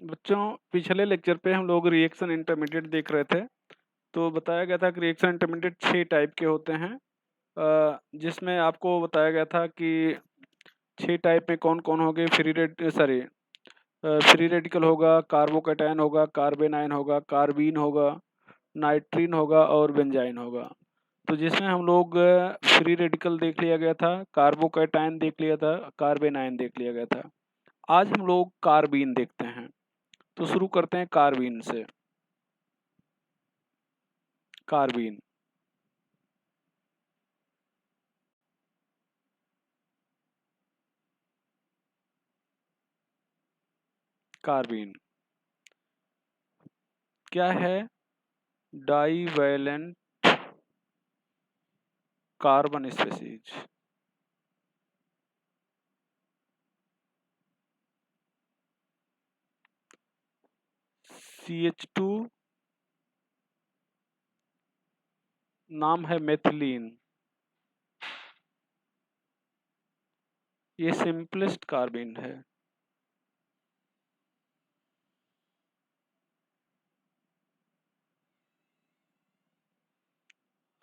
बच्चों, पिछले लेक्चर पे हम लोग रिएक्शन इंटरमीडिएट देख रहे थे। तो बताया गया था कि रिएक्शन इंटरमीडिएट 6 टाइप के होते हैं। जिसमें आपको बताया गया था कि 6 टाइप में कौन-कौन हो गए। फ्री रेडिकल होगा, कार्बोकैटायन होगा, कार्बेनाइन होगा, कार्बीन होगा, नाइट्रीन होगा और बेंजाइन होगा। तो जिसमें हम लोग फ्री रेडिकल देख लिया गया था, कार्बोकैटायन देख लिया था, कार्बेनाइन देख लिया गया था। आज हम लोग कार्बीन देखते हैं। तो शुरू करते हैं कार्बीन से। कार्बीन कार्बीन क्या है? Divalent carbon species. CH2 नाम है मेथिलीन। ये सिंपलेस्ट कार्बीन है।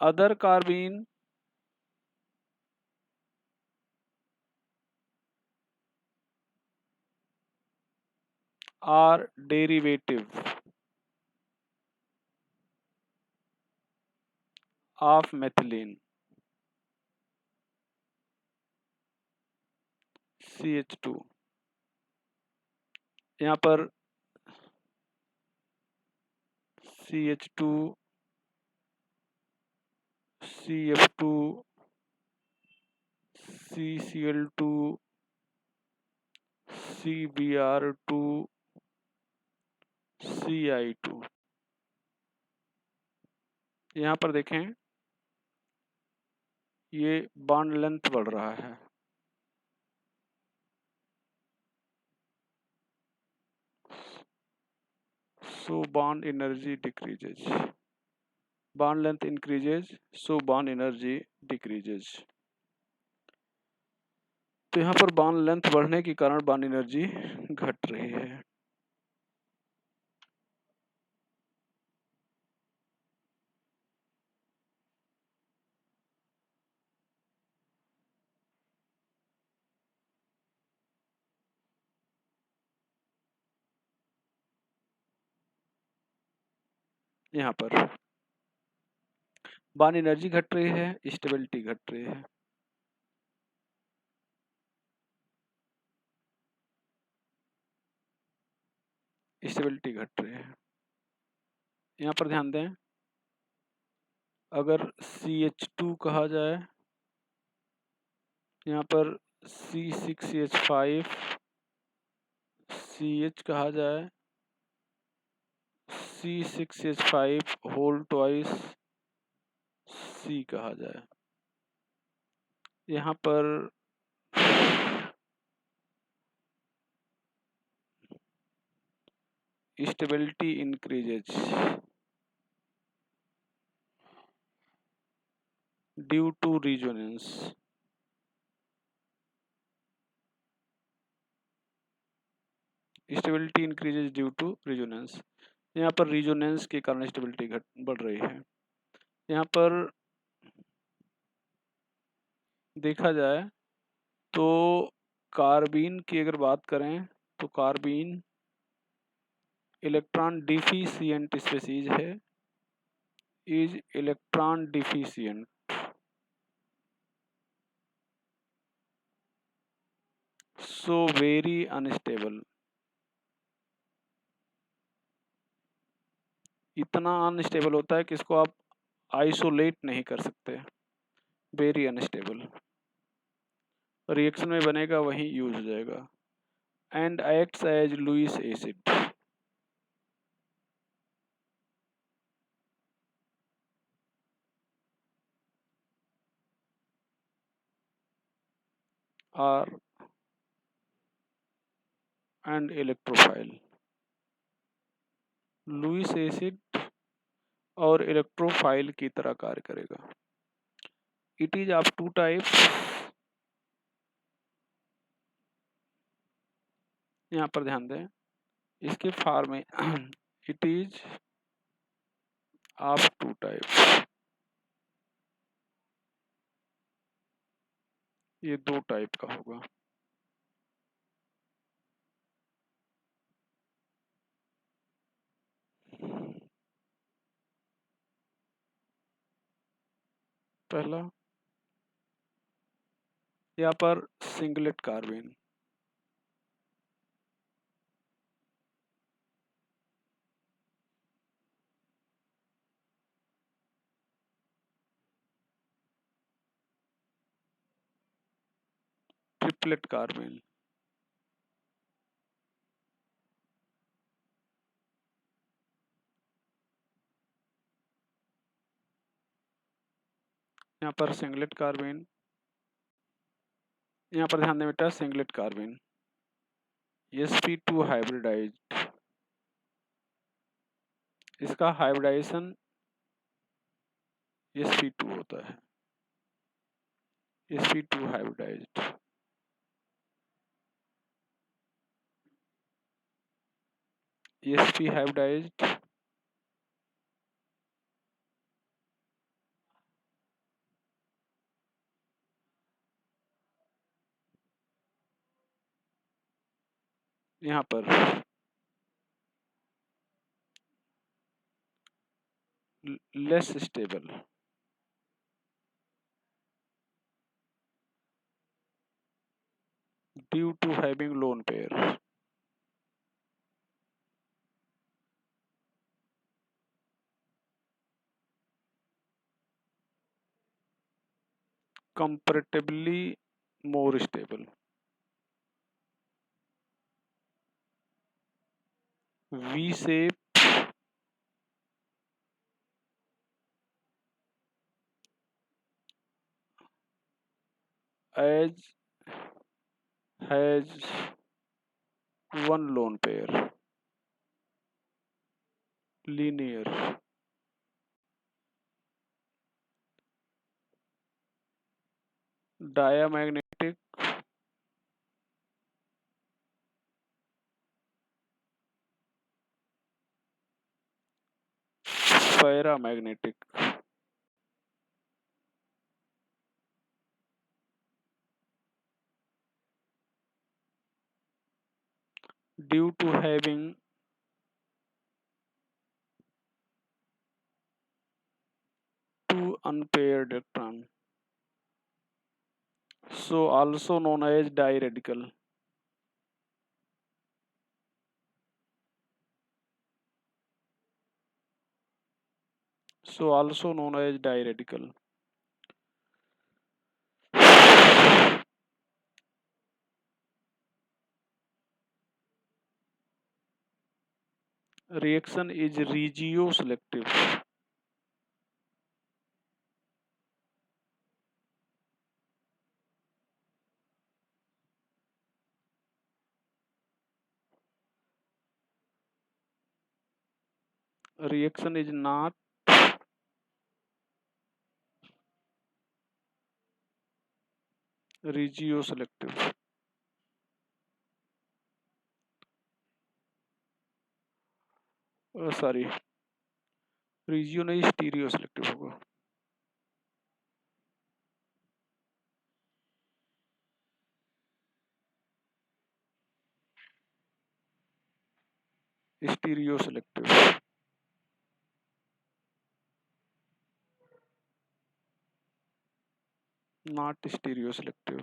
Other carbene are derivative of methylene. CH2 यहाँ पर CH2 CF2 CCl2 CBr2 CI2। यहाँ पर देखें, ये बॉन्ड लेंथ बढ़ रहा है। So bond energy decreases. Bond length increases, so bond energy decreases. तो यहाँ पर बॉन्ड लेंथ बढ़ने के कारण बॉन्ड एनर्जी घट रही है। यहाँ पर बॉन्ड एनर्जी घट रही है, स्टेबिलिटी घट रही है। स्टेबिलिटी घट रही है। यहाँ पर ध्यान दें, अगर CH2 कहा जाए, यहाँ पर C6CH5 CH कहा जाए, C6H5 होल ट्वाइस C कहा जाए। यहाँ पर stability increases due to resonance. Stability increases due to resonance. यहाँ पर रिजोनेंस के कारण स्टेबिलिटी बढ़ रही है। यहाँ पर देखा जाए तो कार्बीन की अगर बात करें तो कार्बीन इलेक्ट्रॉन डिफिशिएंट स्पीशीज है। Is electron deficient, so very unstable. इतना अनस्टेबल होता है कि इसको आप आइसोलेट नहीं कर सकते। Very unstable. रिएक्शन में बनेगा वहीं यूज हो जाएगा। And acts as Lewis acid. Or and electrophile. Lewis acid और इलेक्ट्रोफाइल की तरह कार्य करेगा। It is of two types. यहाँ पर ध्यान दें, इसके फार में it is of two type, ये दो टाइप का होगा। पहला यहाँ पर सिंगलेट कार्बाइन, ट्रिपलेट कार्बाइन, यहाँ पर सिंगलेट कार्बाइन, यहाँ पर ध्यान दें बेटा सिंगलेट कार्बाइन sp2 हाइब्रिडाइज्ड, इसका हाइब्रिडाइजेशन sp2 होता है, sp2 हाइब्रिडाइज्ड। sp हाइब्रिडाइज्ड यहाँ पर less stable, due to having lone pair, comparatively more stable, V shape as has one lone pair, linear, diamagnetic, paramagnetic, due to having two unpaired electrons, so also known as diradical, so also known as diradical. Reaction is regioselective. Reaction is not regioselective. Sorry, regio नहीं stereo selective होगा, stereo selective, not stereo selective.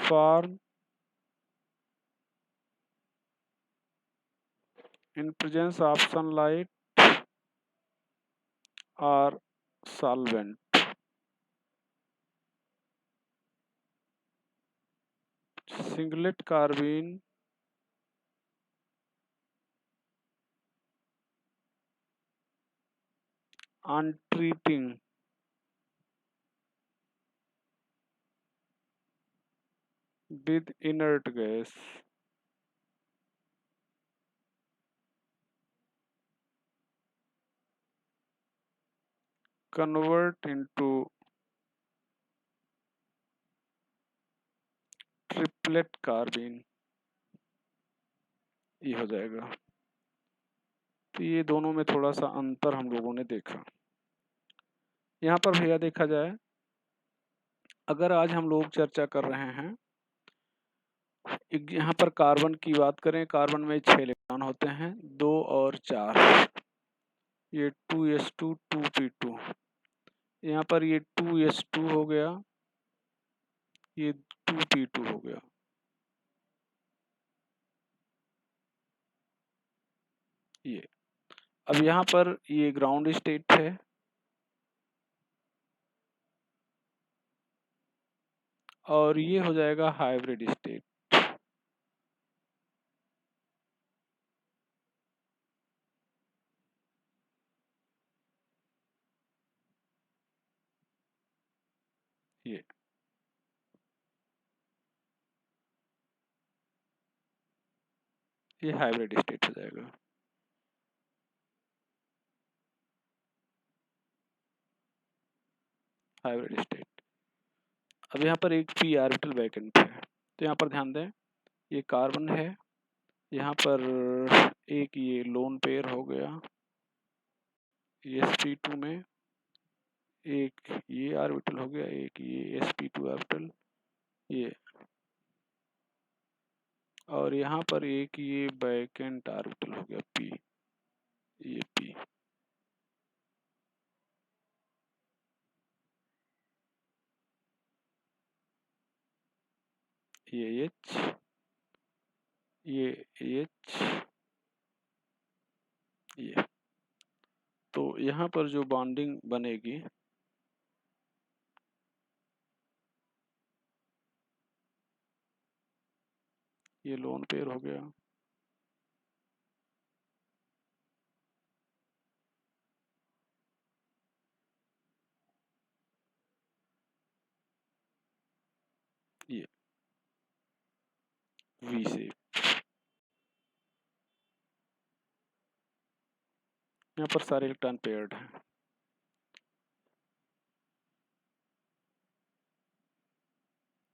Form in presence of sunlight or solvent. Singlet carbene on treating with inert gas. Convert into triplet carbene, ये हो जाएगा। तो ये दोनों में थोड़ा सा अंतर हम लोगों ने देखा। यहाँ पर भैया देखा जाए, अगर आज हम लोग चर्चा कर रहे हैं, यहाँ पर कार्बन की बात करें, कार्बन में 6 इलेक्ट्रॉन होते हैं, 2 और 4, ये 2s2 2p2, यहाँ पर ये 2s2 हो गया, ये 2p2 हो गया। ये अब यहाँ पर ये ग्राउंड स्टेट है, और ये हो जाएगा हाइब्रिड स्टेट। ये हाइब्रिड स्टेट हो जाएगा। Hybrid state. अब यहाँ पर एक p ऑर्बिटल वैकेंट है, तो यहाँ पर ध्यान दें, ये कार्बन है, यहाँ पर एक ये लोन पेयर हो गया, sp2 में एक ये ऑर्बिटल हो गया, एक ये sp2 ऑर्बिटल, ये, और यहाँ पर एक ये वैकेंट ऑर्बिटल हो गया p, ये p, ये h, ये h, ये। तो यहाँ पर जो बॉन्डिंग बनेगी, ये लोन पेयर हो गया, ये वी शेप। यहाँ पर सारे इलेक्ट्रॉन पेयर्ड हैं।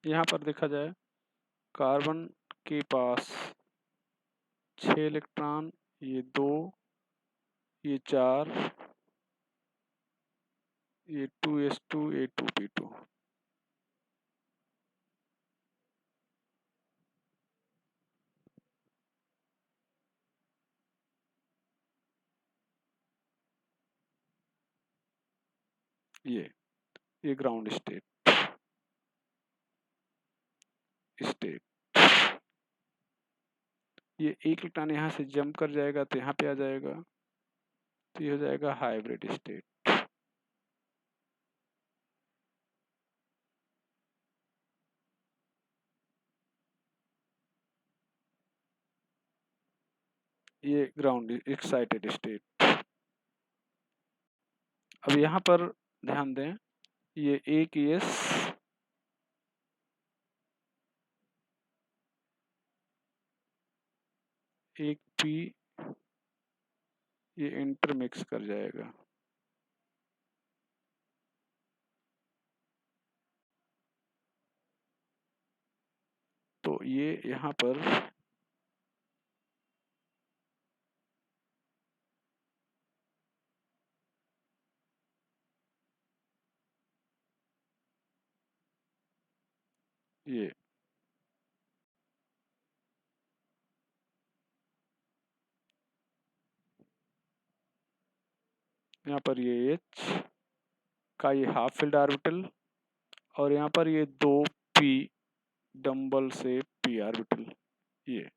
यहाँ पर देखा जाए, कार्बन के पास 6 इलेक्ट्रॉन, ये 2, ये 4, ये 2s2, ये 2p2। ये ग्राउंड स्टेट, स्टेट। ये एक इलेक्ट्रॉन यहाँ से जंप कर जाएगा तो यहाँ पे आ जाएगा, तो ये हो जाएगा हाइब्रिड स्टेट। ये ग्राउंड एक्साइटेड स्टेट। अब यहाँ पर ध्यान दें, ये एक s, एक p, ये इंटरमिक्स कर जाएगा, तो ये यहाँ पर ये यहाँ पर ये H का ये हाफ फील्ड ऑर्बिटल, और यहाँ पर ये 2p डम्बल से p ऑर्बिटल, ये।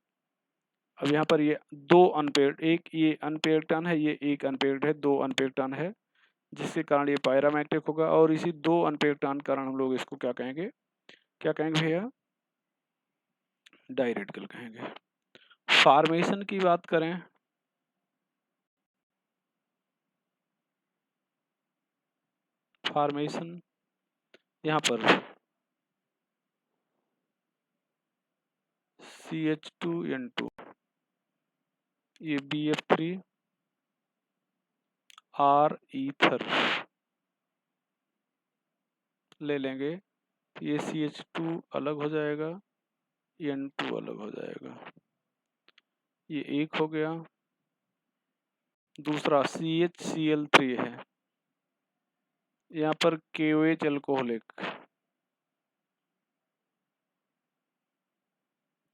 अब यहाँ पर ये 2 अनपेयर्ड, एक ये अनपेयर्ड टर्न है, ये एक अनपेयर्ड है, 2 अनपेयर्ड टर्न है, जिसके कारण ये पैरामैग्नेटिक होगा, और इसी 2 अनपेयर्ड टर्न के कारण हम लोग इसको क्या कहेंगे, क्या कहेंगे भैया, डायरेडिकल कहेंगे। फॉर्मेशन की बात करें, फॉर्मेशन यहाँ पर CH2N2, ये BF3 R ईथर, ले लेंगे तो ये CH2 अलग हो जाएगा, N2 अलग हो जाएगा। ये एक हो गया। दूसरा CHCl3 है, यहाँ पर KOH अल्कोहलिक,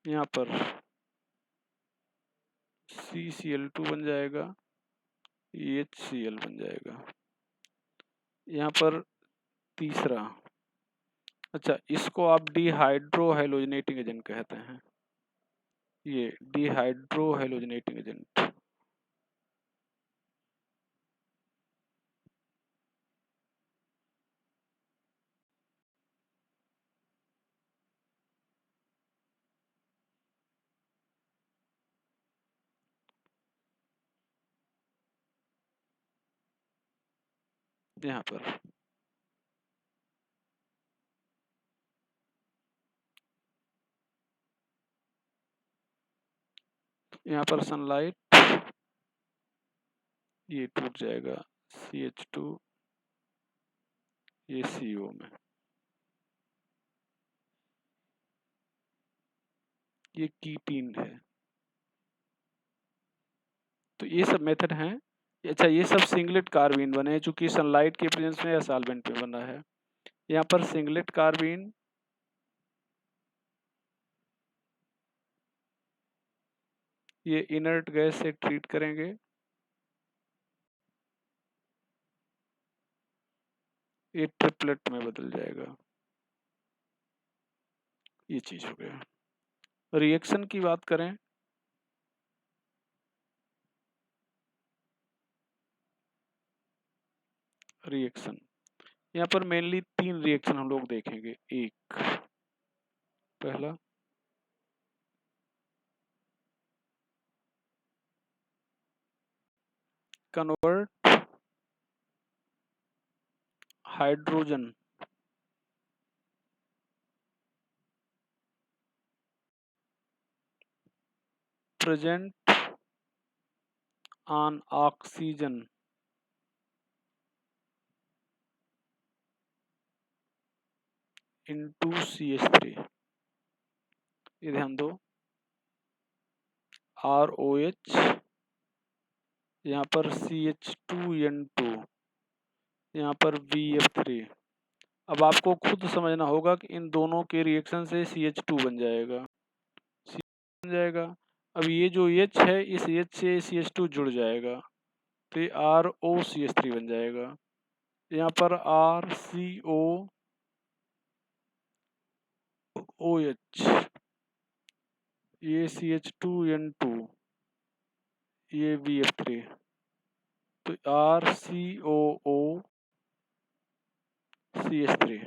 यहाँ पर CCl2 बन जाएगा, HCl बन जाएगा। यहाँ पर तीसरा, अच्छा इसको आप डिहाइड्रो हैलोजनेटिंग एजेंट कहते हैं, ये डिहाइड्रो हैलोजनेटिंग एजेंट। यहाँ पर सनलाइट, ये टूट जाएगा CH2, ये CO में, ये कीटीन है। तो ये सब मेथड हैं। अच्छा ये सब सिंगलेट कार्बीन बने हैं, चूंकि सनलाइट के प्रेजेंस में या सॉल्वेंट में बना है। यहाँ पर सिंगलेट कार्बीन, ये इनर्ट गैस से ट्रीट करेंगे, ये ट्रिपलेट में बदल जाएगा। ये चीज हो गया। रिएक्शन की बात करें, रिएक्शन यहाँ पर मेनली 3 रिएक्शन हम लोग देखेंगे। एक, पहला convert hydrogen present on oxygen into CH3। ये ध्यान दो, ROH, यहाँ पर CH2N2, यहाँ पर BF3। अब आपको खुद समझना होगा कि इन दोनों के रिएक्शन से CH2 बन जाएगा, बन जाएगा। अब ये जो H है, इस H से CH2 जुड़ जाएगा, तो ये ROCH3 बन जाएगा। यहाँ पर RCOOH, ये CH2N2, ये BF3, तो RCOOCH3।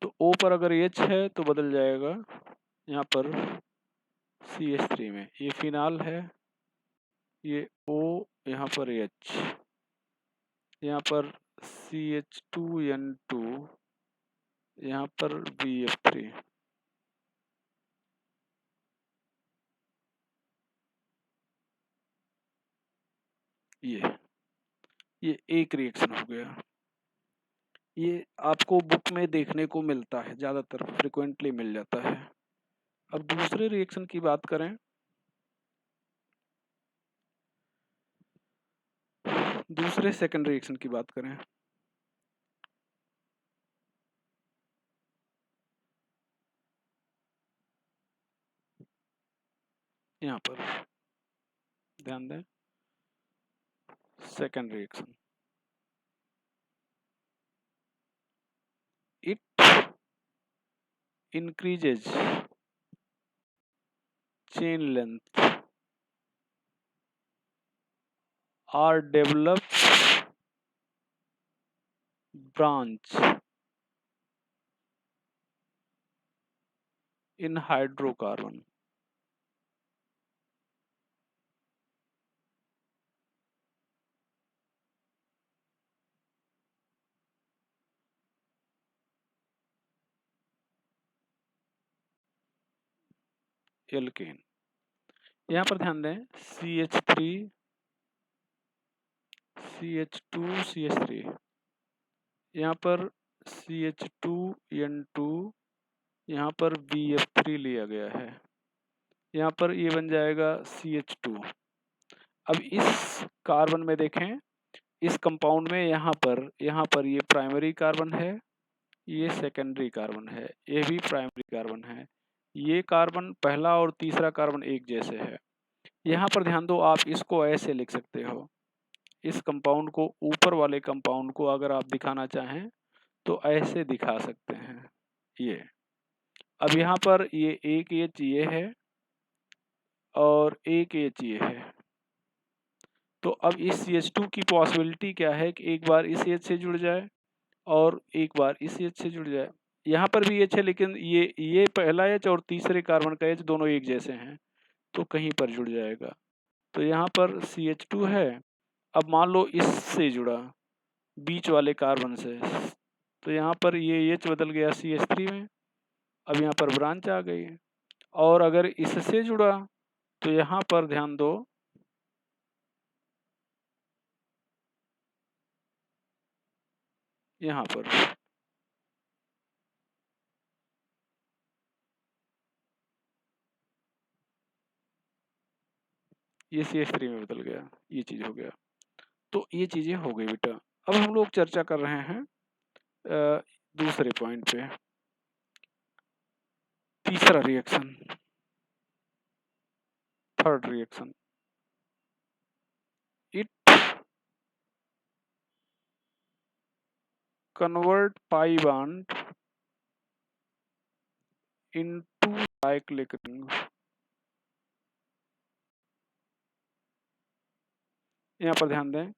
तो O पर अगर H है तो बदल जाएगा यहाँ पर CH3 में, ये फिनाल है, ये O, यहाँ पर H, यहाँ पर CH2N2, यहाँ पर BF3। ये एक रिएक्शन हो गया। ये आपको बुक में देखने को मिलता है, ज़्यादातर फ्रिक्वेंटली मिल जाता है। अब दूसरे रिएक्शन की बात करें, दूसरे सेकंड रिएक्शन की बात करें, यहाँ पर ध्यान दें, second reaction, it increases chain length or develops branch in hydrocarbon। Alkane, यहाँ पर ध्यान दें, CH3 CH2 CH3, यहाँ पर CH2N2, यहाँ पर BF3 लिया गया है, यहाँ पर ये बन जाएगा CH2। अब इस कार्बन में देखें, इस कंपाउंड में यहाँ पर ये प्राइमरी कार्बन है, ये सेकेंडरी कार्बन है, ये भी प्राइमरी कार्बन है। ये कार्बन पहला और तीसरा कार्बन एक जैसे है। यहाँ पर ध्यान दो, आप इसको ऐसे लिख सकते हो, इस कंपाउंड को, ऊपर वाले कंपाउंड को अगर आप दिखाना चाहें तो ऐसे दिखा सकते हैं ये। अब यहाँ पर ये एक एच ये है और एक एच ये है, तो अब इस CH2 की पॉसिबिलिटी क्या है कि एक बार इस एच से जुड़ जाए और एक बार इस एच से जुड़ जाए। यहाँ पर भी एच है, लेकिन ये पहला एच और तीसरे कार्बन का एच दोनों एक जैसे हैं, तो कहीं पर जुड़ जाएगा। तो यहाँ पर CH2 है, अब मान लो इससे जुड़ा बीच वाले कार्बन से, तो यहाँ पर ये एच बदल गया CH3 में, अब यहाँ पर ब्रांच आ गई। और अगर इससे जुड़ा तो यहाँ पर ध्यान दो, यहाँ पर ये CH3 में बदल गया, ये चीज हो गया। तो ये चीजें हो गई बेटा। अब हम लोग चर्चा कर रहे हैं दूसरे पॉइंट पे, तीसरा reaction, third reaction. It convert pi bond into cyclic ring. यहाँ पर ध्यान दें,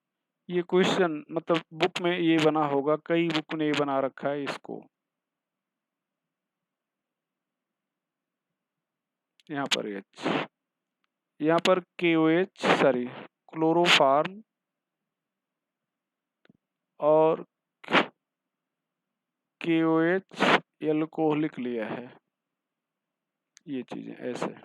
ये क्वेश्चन मतलब बुक में ये बना होगा, कई बुक ने ये बना रखा है इसको। यहाँ पर एच, यहाँ पर KOH सॉरी क्लोरोफार्म और KOH एल्कोहलिक लिया है, ये चीजें ऐसे।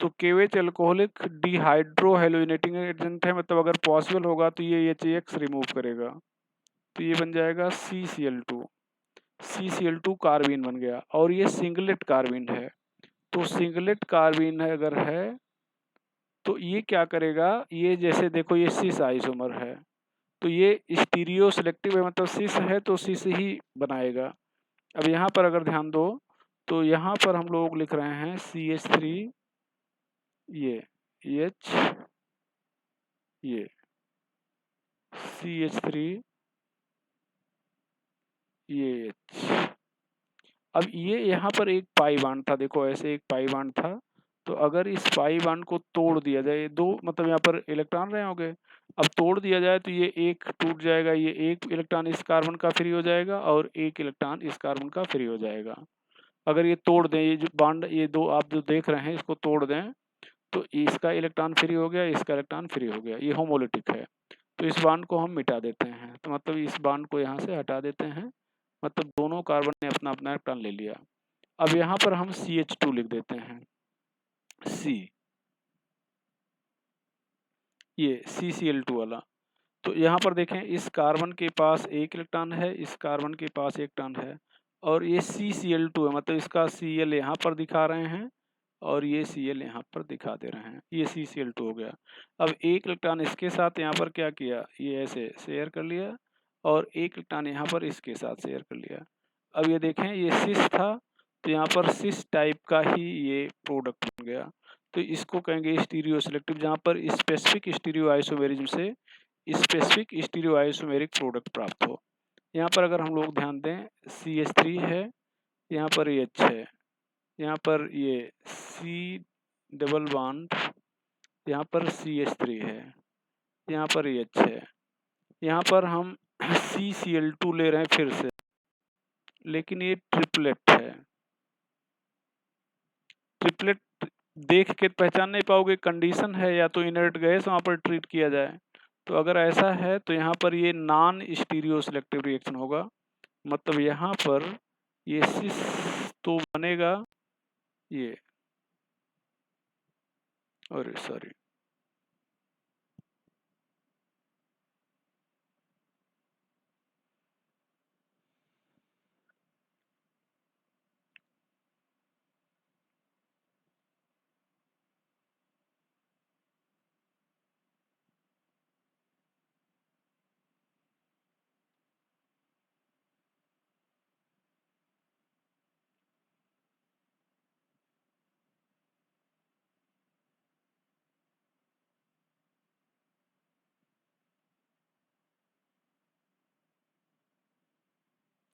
तो KOH एल्कोहलिक डिहाइड्रो हेलोजिनेटिंग एजेंट है, मतलब अगर पॉसिबल होगा तो ये HAX रिमूव करेगा, तो ये बन जाएगा CCl2। CCl2 कार्बिन बन गया, और ये सिंगलेट कार्बिन है। तो सिंगलेट कार्बिन अगर है तो ये क्या करेगा, ये जैसे देखो ये सिस आइसोमर है, तो ये स्टीरियो सिलेक्टिव है, मतलब सिस है तो सिस ही बनाएगा। अब यहाँ पर अगर ध्यान दो तो यहाँ पर हम लोग लिख रहे हैं CH3 ये H, ये CH3 ये H। अब ये यहाँ पर एक पाई बॉन्ड था, देखो ऐसे एक पाई बॉन्ड था, तो अगर इस पाई बॉन्ड को तोड़ दिया जाए, दो मतलब यहाँ पर इलेक्ट्रॉन रहे होंगे, अब तोड़ दिया जाए तो ये एक टूट जाएगा, ये एक इलेक्ट्रॉन इस कार्बन का फ्री हो जाएगा और एक इलेक्ट्रॉन इस कार्बन का फ्री हो जाएगा। अगर ये तोड़ दें, ये जो बॉन्ड, ये दो आप जो देख रहे हैं इसको तोड़ दें, तो इसका इलेक्ट्रॉन फ्री हो गया, इसका इलेक्ट्रॉन फ्री हो गया, ये होमोलिटिक है। तो इस बॉन्ड को हम मिटा देते हैं, तो मतलब इस बॉन्ड को यहाँ से हटा देते हैं, मतलब दोनों कार्बन ने अपना अपना इलेक्ट्रॉन ले लिया। अब यहाँ पर हम CH2 लिख देते हैं, C, ये CCl2 वाला। तो यहाँ पर देखें, इस कार्बन के पास एक इलेक्ट्रॉन है, इस कार्बन के पास एक इलेक्ट्रॉन है, और ये CCl2 है, मतलब इसका Cl यहाँ पर दिखा रहे हैं और ये Cl यहाँ पर दिखा दे रहे हैं, ये CCl2 हो गया। अब एक इलेक्ट्रॉन इसके साथ यहाँ पर क्या किया, ये ऐसे शेयर कर लिया, और एक इलेक्ट्रॉन यहाँ पर इसके साथ शेयर कर लिया। अब ये देखें, ये सिस था, तो यहाँ पर सिस टाइप का ही ये प्रोडक्ट बन गया, तो इसको कहेंगे स्टीरियो सिलेक्टिव, जहाँ पर स्पेसिफिक स्टीरियो आइसोमेरिज्म से स्पेसिफिक स्टीरियो आइसोमेरिक प्रोडक्ट प्राप्त हो। यहाँ पर अगर हम लोग ध्यान दें, CH3 है, यहाँ पर H है, यहाँ पर ये C डबल बॉन्ड, यहाँ पर CH3 है, यहाँ पर H है, यहाँ पर हम CCl2 ले रहे हैं फिर से, लेकिन ये ट्रिपलेट है। ट्रिपलेट देख के पहचान नहीं पाओगे, कंडीशन है या तो इनर्ट गैस वहाँ पर ट्रीट किया जाए, तो अगर ऐसा है तो यहाँ पर ये नॉन स्टीरियो सिलेक्टिव रिएक्शन होगा, मतलब यहाँ पर ये सिस तो बनेगा ये, और सॉरी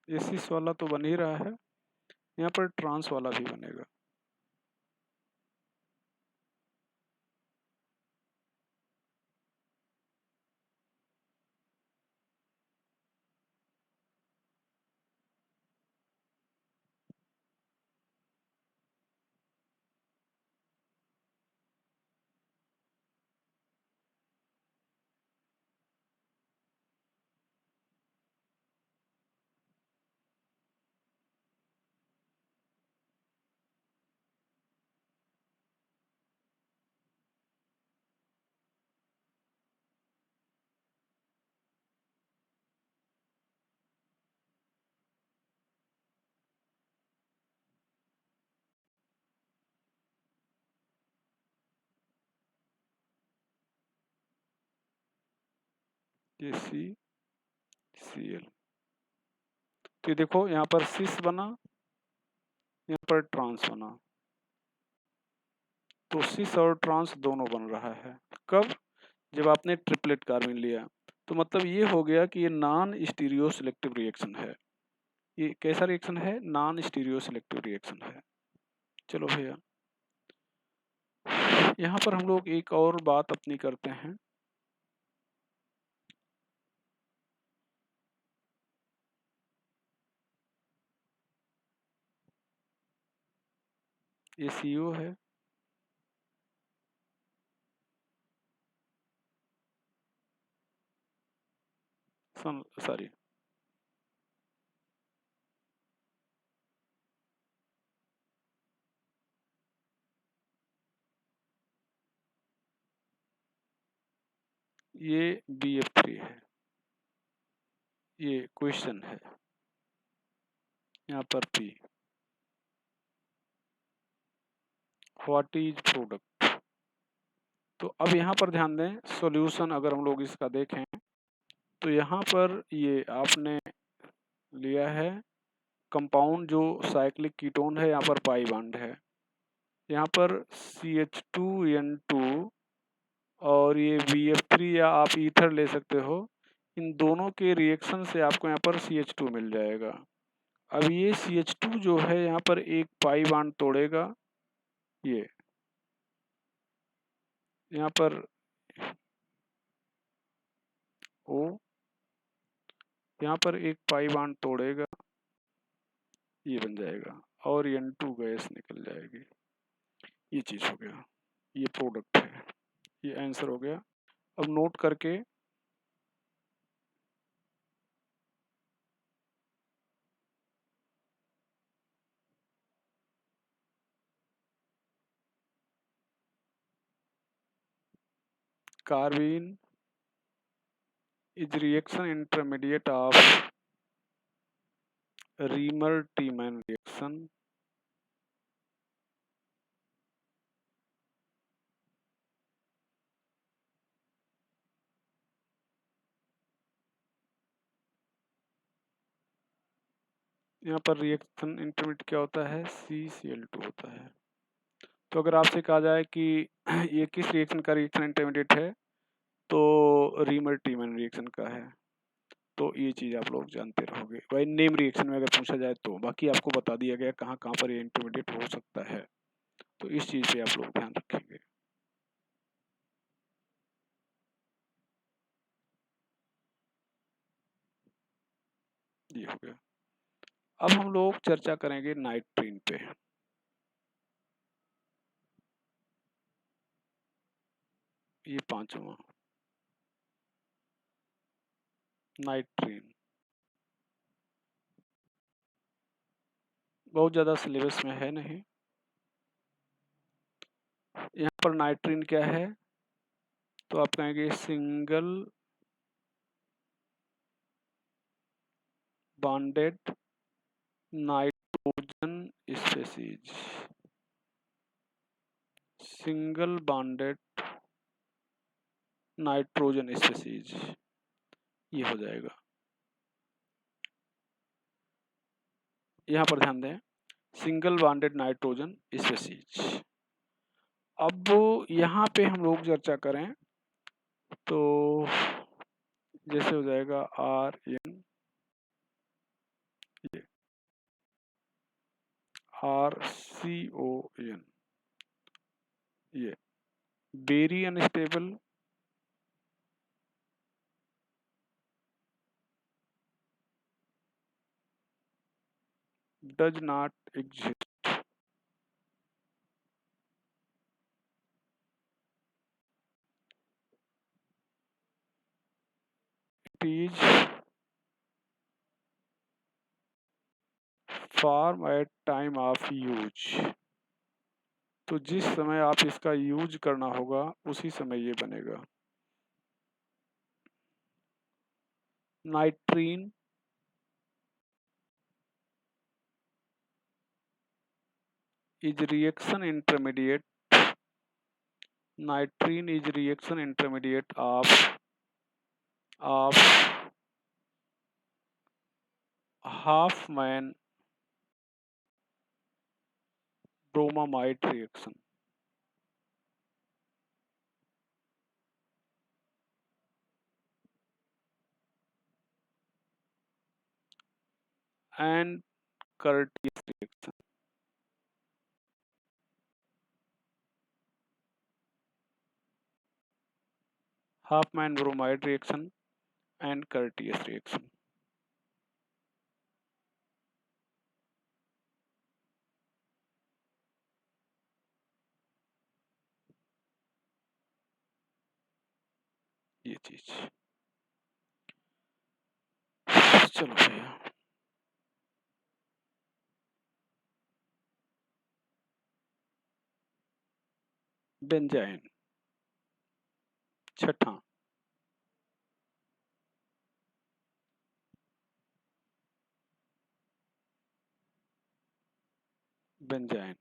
एसिस वाला तो बन ही रहा है, यहाँ पर ट्रांस वाला भी बनेगा। KCCl। तो ये देखो यहाँ पर सिस बना, यहाँ पर ट्रांस बना, तो सिस और ट्रांस दोनों बन रहा है। कब? जब आपने ट्रिपलेट कार्बन लिया। तो मतलब ये हो गया कि ये नॉन स्टीरियो सिलेक्टिव रिएक्शन है। ये कैसा रिएक्शन है? नॉन स्टीरियो सिलेक्टिव रिएक्शन है। चलो भैया, यहाँ पर हम लोग एक और बात अपनी करते हैं। ये CO है, सॉरी, ये BF3 है। ये क्वेश्चन है, यहाँ पर P। What is product? तो अब यहाँ पर ध्यान दें, सॉल्यूशन अगर हम लोग इसका देखें तो यहाँ पर ये आपने लिया है कंपाउंड जो साइक्लिक कीटोन है, यहाँ पर पाई बॉन्ड है, यहाँ पर CH2N2 और ये BF3 या आप ईथर ले सकते हो। इन दोनों के रिएक्शन से आपको यहाँ पर CH2 मिल जाएगा। अब ये CH2 जो है यहाँ पर एक पाई बॉन्ड तोड़ेगा, ये यहाँ पर O, यहाँ पर एक पाई बॉन्ड तोड़ेगा, ये बन जाएगा और N2 गैस निकल जाएगी। ये चीज हो गया, ये प्रोडक्ट है, ये आंसर हो गया। अब नोट करके carbene is reaction intermediate of Riemer-Tiemann reaction यहाँ पर रिएक्शन इंटरमीडिएट क्या होता है? CCl2 होता है। तो अगर आपसे कहा जाए कि ये किस रिएक्शन का रिएक्शन इंटरमीडिएट है, तो रीमर-टीमन रिएक्शन का है। तो ये चीज आप लोग जानते रहोगे भाई, नेम रिएक्शन में अगर पूछा जाए तो। बाकी आपको बता दिया गया कहाँ कहाँ पर ये इंटरमीडिएट हो सकता है, तो इस चीज पे आप लोग ध्यान रखेंगे। ये हो गया। अब हम लोग चर्चा करेंगे नाइट्रीन पे। ये पांचवा, नाइट्रीन। बहुत ज्यादा सिलेबस में है नहीं। यहाँ पर नाइट्रीन क्या है? तो आप कहेंगे single bonded nitrogen species, single bonded nitrogen species, ये हो जाएगा। यहाँ पर ध्यान दें, सिंगल बॉन्डेड नाइट्रोजन स्पीशीज। अब यहाँ पे हम लोग चर्चा करें तो जैसे हो जाएगा RN, RCON, ये very unstable, does not exist. It is form at time of use. तो जिस समय आप इसका यूज करना होगा उसी समय ये बनेगा। नाइट्रीन is reaction intermediate. Nitrene is reaction intermediate of Huffman bromamide reaction. And Curtius reaction. Huffman bromide reaction and Curtius reaction. ये चीज चलो भैया, बेंजाइन छठा, बेंजाइन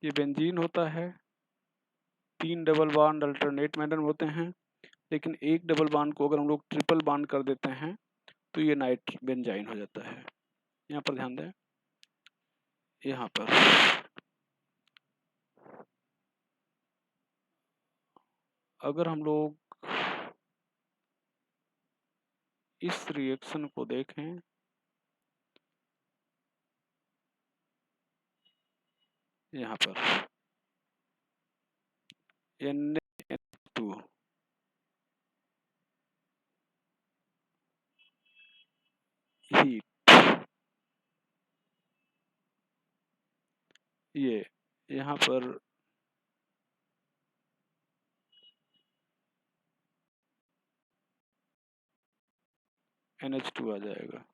ये बेंजीन होता है। 3 डबल बॉन्ड अल्टरनेट मैनर में होते हैं, लेकिन एक डबल बॉन्ड को अगर हम लोग ट्रिपल बॉन्ड कर देते हैं तो ये नाइट बेंजाइन हो जाता है। यहाँ पर ध्यान दें, यहाँ पर अगर हम लोग इस रिएक्शन को देखें, यहाँ पर Na2 हीट, ये यहाँ पर NH2 आ जाएगा।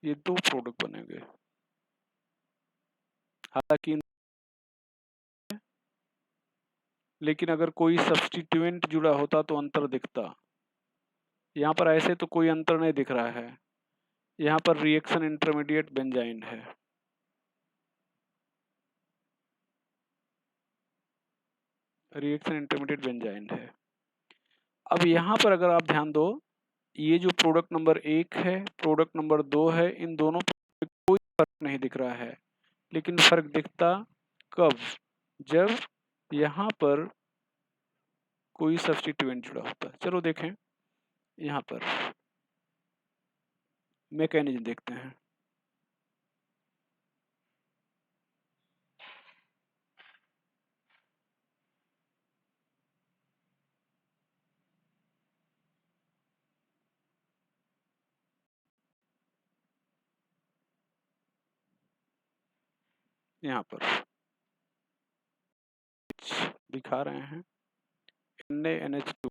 ये 2 प्रोडक्ट बनेंगे। हालांकि लेकिन अगर कोई सब्स्टिट्यूएंट जुड़ा होता तो अंतर दिखता। यहाँ पर ऐसे तो कोई अंतर नहीं दिख रहा है। यहाँ पर रिएक्शन इंटरमीडिएट बेंजाइन है। रिएक्शन इंटरमीडिएट बेंजाइन है। अब यहाँ पर अगर आप ध्यान दो, ये जो प्रोडक्ट नंबर 1 है, प्रोडक्ट नंबर 2 है, इन दोनों में कोई फर्क नहीं दिख रहा है। लेकिन फर्क दिखता कब? जब यहाँ पर कोई सब्स्टिट्यूएंट जुड़ा होता है। चलो देखें, यहाँ पर मैकेनिज्म देखते हैं। यहाँ पर दिखा रहे हैं NaNH2,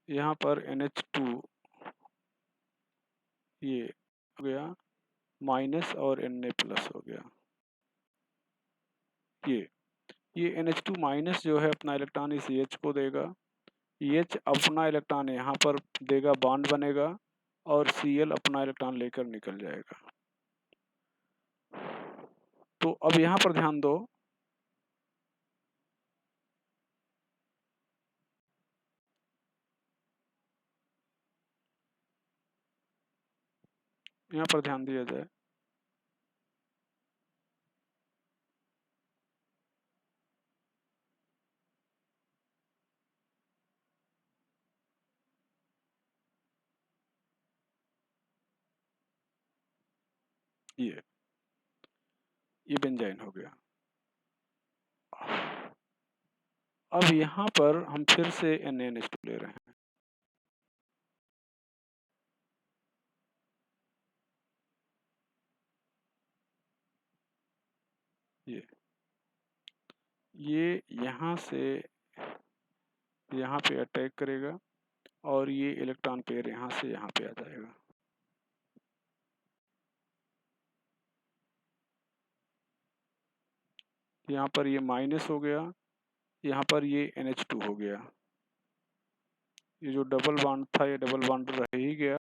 यहाँ पर NH2 ये हो गया माइनस और Na प्लस हो गया। ये NH2 माइनस जो है अपना इलेक्ट्रॉन इस H को देगा, H अपना इलेक्ट्रॉन यहाँ पर देगा, बॉन्ड बनेगा और Cl अपना इलेक्ट्रॉन लेकर निकल जाएगा। तो अब यहाँ पर ध्यान दो, यहाँ पर ध्यान दिया जाए, ये बेंजाइन हो गया। अब यहाँ पर हम फिर से NaNH2 ले रहे हैं। ये यहाँ से यहाँ पे अटैक करेगा और ये इलेक्ट्रॉन पेयर यहाँ से यहाँ पे आ जाएगा। यहाँ पर ये माइनस हो गया, यहाँ पर ये NH2 हो गया। ये जो डबल बॉन्ड था ये डबल बॉन्ड रह ही गया।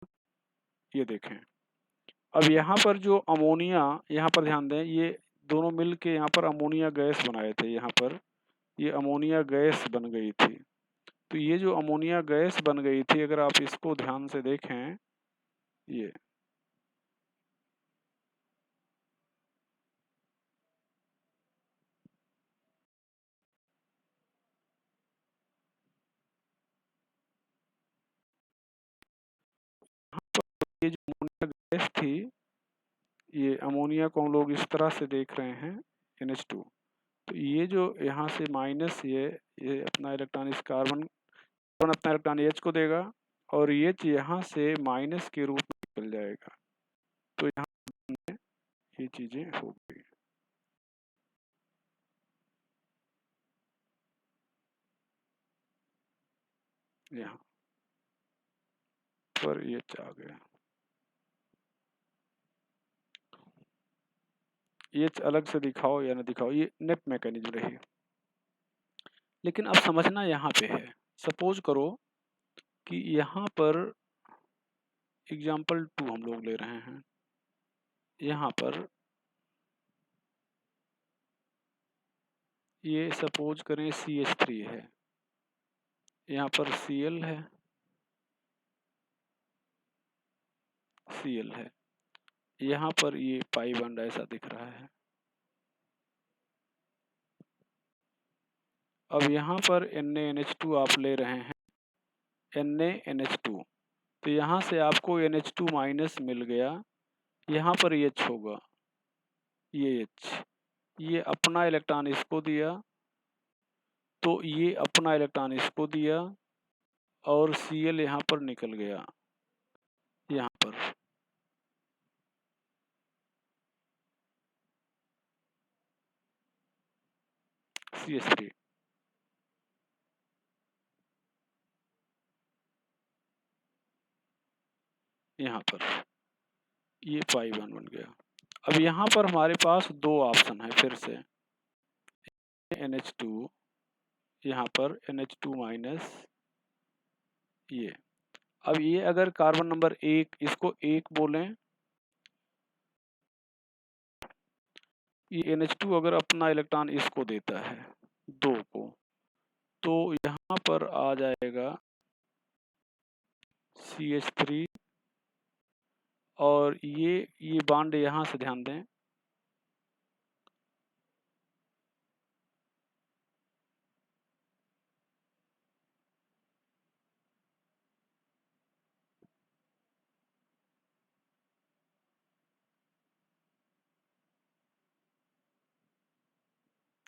ये देखें, अब यहाँ पर जो अमोनिया, यहाँ पर ध्यान दें, ये दोनों मिल के यहाँ पर अमोनिया गैस बनाए थे। यहाँ पर ये अमोनिया गैस बन गई थी। तो ये जो अमोनिया गैस बन गई थी, अगर आप इसको ध्यान से देखें, ये ये जो अमोनिया गैस थी, ये अमोनिया को हम लोग इस तरह से देख रहे हैं NH2। तो ये जो यहाँ से माइनस, ये अपना इलेक्ट्रॉन इस कार्बन अपना इलेक्ट्रॉन H को देगा और H यहाँ से माइनस के रूप में निकल जाएगा। तो यहाँ ये चीजें हो गई। यहाँ पर H आ गया। H अलग से दिखाओ या ना दिखाओ, ये नेट मैकेनिज्म रही। लेकिन अब समझना यहाँ पे है, सपोज करो कि यहाँ पर एग्जाम्पल 2 हम लोग ले रहे हैं। यहाँ पर ये सपोज करें CH3 है, यहाँ पर Cl है, Cl है, यहाँ पर ये पाई बॉन्ड ऐसा दिख रहा है। अब यहाँ पर NaNH2 आप ले रहे हैं, NaNH2, तो यहाँ से आपको NH2 माइनस मिल गया। यहाँ पर H होगा, ये H, ये अपना इलेक्ट्रॉन इसको दिया, तो ये अपना इलेक्ट्रॉन इसको दिया और Cl यहाँ पर निकल गया। यहाँ पर CH3, यहाँ पर ये पाई बॉन्ड बन गया। अब यहाँ पर हमारे पास दो ऑप्शन है, फिर से NH2, यहाँ पर NH2 माइनस, ये। अब ये अगर कार्बन नंबर 1, इसको 1 बोलें, ये NH2 अगर अपना इलेक्ट्रॉन इसको देता है 2 को, तो यहाँ पर आ जाएगा CH3 और ये बॉन्ड यहाँ से ध्यान दें,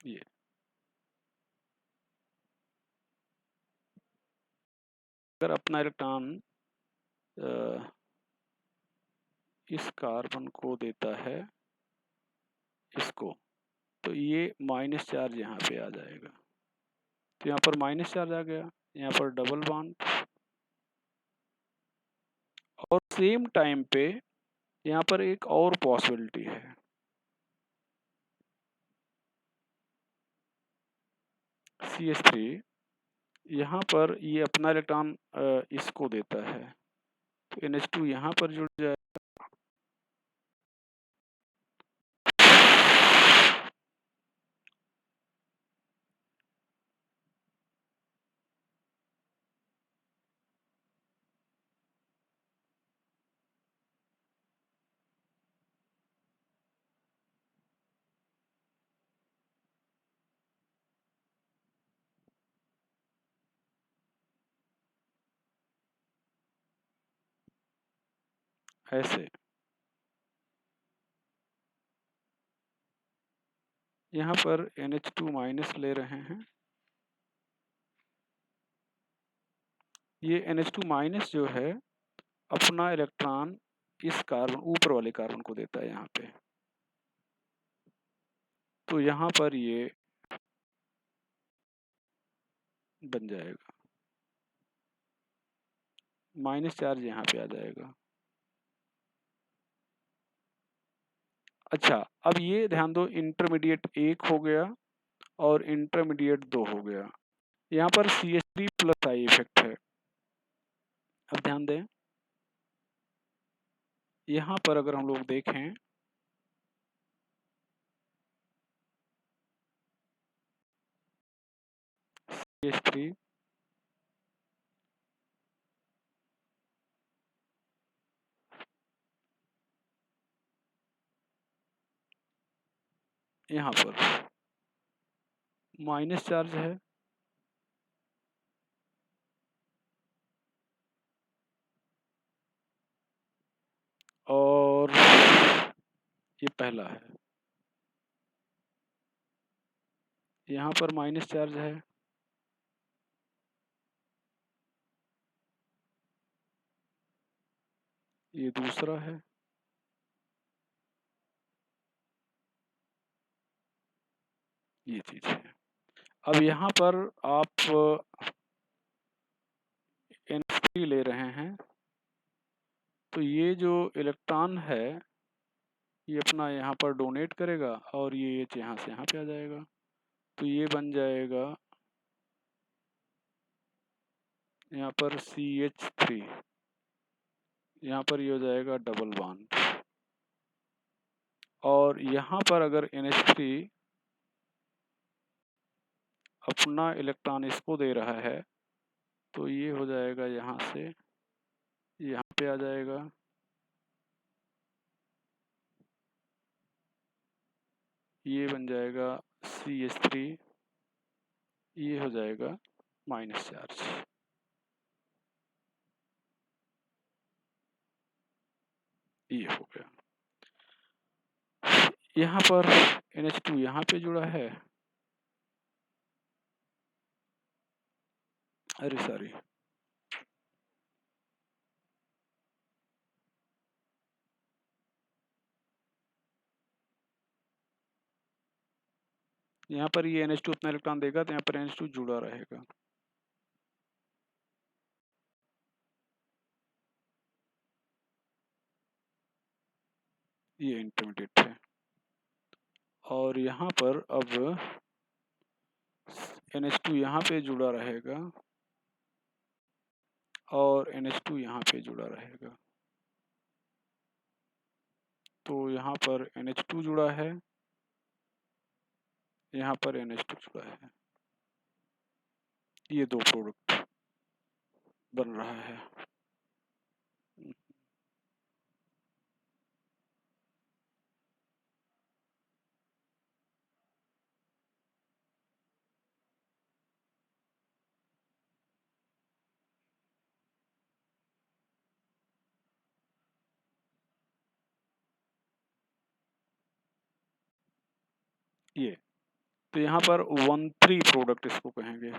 ये अगर अपना इलेक्ट्रॉन इस कार्बन को देता है इसको, तो ये माइनस चार्ज यहाँ पे आ जाएगा। तो यहाँ पर माइनस चार्ज आ गया, यहाँ पर डबल बॉन्ड, और सेम टाइम पे यहाँ पर एक और पॉसिबिलिटी है। CH3 यहाँ पर ये अपना इलेक्ट्रॉन इसको देता है, तो NH2 यहाँ पर जुड़ जाए, ऐसे। यहाँ पर NH2 माइनस ले रहे हैं। ये NH2 माइनस जो है अपना इलेक्ट्रॉन इस कार्बन ऊपर वाले कार्बन को देता है यहाँ पे। तो यहाँ पर ये बन जाएगा, माइनस चार्ज यहाँ पे आ जाएगा। अच्छा, अब ये ध्यान दो, इंटरमीडिएट 1 हो गया और इंटरमीडिएट 2 हो गया। यहाँ पर CH3 प्लस आई इफेक्ट है। अब ध्यान दें, यहाँ पर अगर हम लोग देखें CH3 यहाँ पर माइनस चार्ज है और ये पहला है, यहाँ पर माइनस चार्ज है, ये दूसरा है, ये चीज है। अब यहाँ पर आप NH3 ले रहे हैं, तो ये जो इलेक्ट्रॉन है ये अपना यहाँ पर डोनेट करेगा और ये यहाँ से यहाँ पे आ जाएगा। तो ये बन जाएगा यहाँ पर CH3, यहाँ पर ये हो जाएगा डबल बॉन्ड। और यहाँ पर अगर NH3 अपना इलेक्ट्रॉन इसको दे रहा है तो ये हो जाएगा यहाँ से यहाँ पे आ जाएगा, ये बन जाएगा CH3, ये हो जाएगा माइनस चार्ज। ये हो गया। यहाँ पर NH2 यहाँ पे जुड़ा है, अरे सॉरी, यहाँ पर ये NH2 अपना इलेक्ट्रॉन देगा तो यहाँ पर NH2 जुड़ा रहेगा। ये इंटरमीडिएट है और यहाँ पर अब NH2 यहाँ पे जुड़ा रहेगा और NH2 यहाँ पे जुड़ा रहेगा। तो यहाँ पर NH2 जुड़ा है, यहाँ पर NH2 जुड़ा है, ये दो प्रोडक्ट बन रहा है। ये तो यहाँ पर 1,3 प्रोडक्ट इसको कहेंगे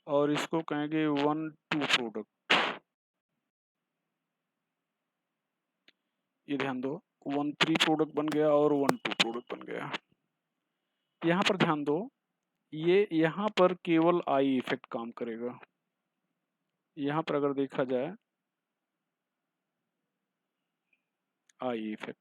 और इसको कहेंगे 1,2 प्रोडक्ट। ये ध्यान दो, 1,3 प्रोडक्ट बन गया और 1,2 प्रोडक्ट बन गया। यहाँ पर ध्यान दो, ये यहाँ पर केवल आई इफेक्ट काम करेगा। यहाँ पर अगर देखा जाए आई इफेक्ट,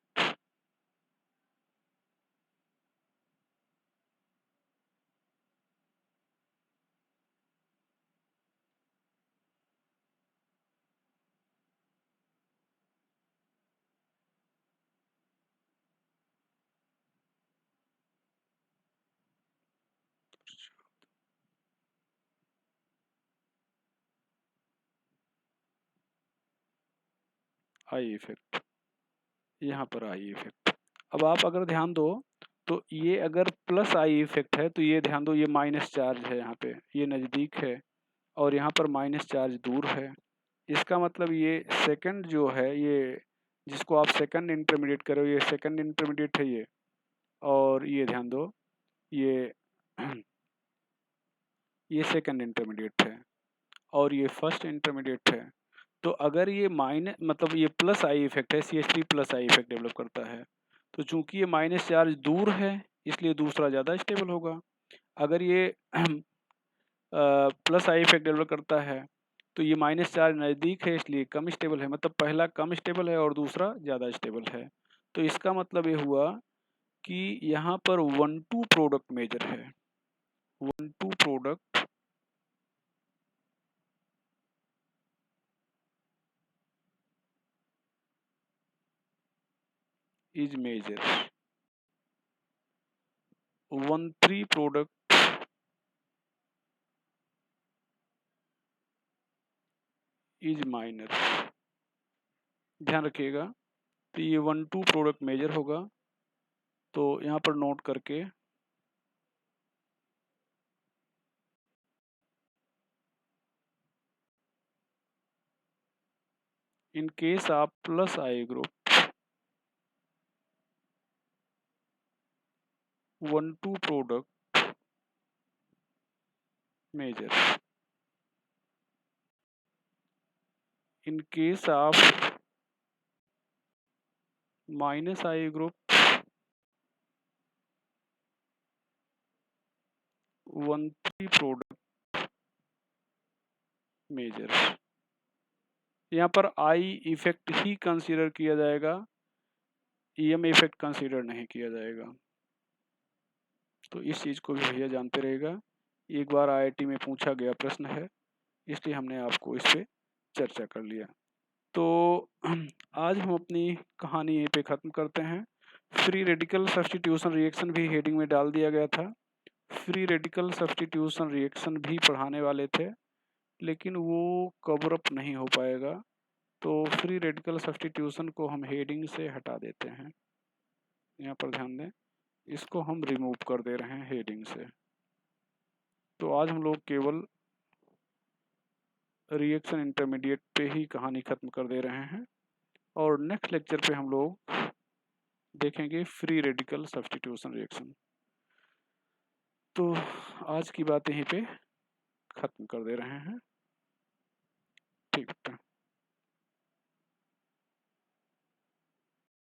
आई इफेक्ट, यहाँ पर आई इफेक्ट। अब आप अगर ध्यान दो तो ये अगर प्लस आई इफेक्ट है तो ये ध्यान दो, ये माइनस चार्ज है, यहाँ पे ये नज़दीक है और यहाँ पर माइनस चार्ज दूर है। इसका मतलब ये सेकंड जो है ये जिसको आप सेकंड इंटरमीडिएट कर रहे हो, ये सेकंड इंटरमीडिएट है ये, और ये ध्यान दो ये ये सेकंड इंटरमीडिएट है और ये फर्स्ट इंटरमीडिएट है। तो अगर ये माइनस मतलब ये प्लस आई इफेक्ट है, CH3 plus I effect develop करता है, तो चूंकि ये माइनस चार्ज दूर है इसलिए दूसरा ज़्यादा स्टेबल होगा। अगर ये प्लस आई इफेक्ट डेवलप करता है तो ये माइनस चार्ज नज़दीक है इसलिए कम स्टेबल है, मतलब पहला कम स्टेबल है और दूसरा ज़्यादा स्टेबल है। तो इसका मतलब ये हुआ कि यहाँ पर 1-2 प्रोडक्ट मेजर है, 1-2 product is major, 1-3 product is minor. ध्यान रखिएगा, तो ये 1-2 प्रोडक्ट मेजर होगा, तो यहाँ पर नोट करके in case of plus I group 1-2 product major, in case of minus I group 1-3 product major. यहाँ पर आई इफेक्ट ही कंसीडर किया जाएगा, EM इफेक्ट कंसीडर नहीं किया जाएगा। तो इस चीज़ को भी भैया जानते रहेगा, एक बार IIT में पूछा गया प्रश्न है इसलिए हमने आपको इस पे चर्चा कर लिया। तो आज हम अपनी कहानी यहीं पे ख़त्म करते हैं। फ्री रेडिकल सब्स्टिट्यूशन रिएक्शन भी हेडिंग में डाल दिया गया था। फ्री रेडिकल सब्स्टिट्यूशन रिएक्शन भी पढ़ाने वाले थे लेकिन वो कवर अप नहीं हो पाएगा, तो फ्री रेडिकल सब्स्टिट्यूशन को हम हेडिंग से हटा देते हैं। यहाँ पर ध्यान दें, इसको हम रिमूव कर दे रहे हैं हेडिंग से। तो आज हम लोग केवल रिएक्शन इंटरमीडिएट पे ही कहानी ख़त्म कर दे रहे हैं और नेक्स्ट लेक्चर पे हम लोग देखेंगे फ्री रेडिकल सब्स्टिट्यूशन रिएक्शन। तो आज की बात यहीं पे ख़त्म कर दे रहे हैं। ठीक है।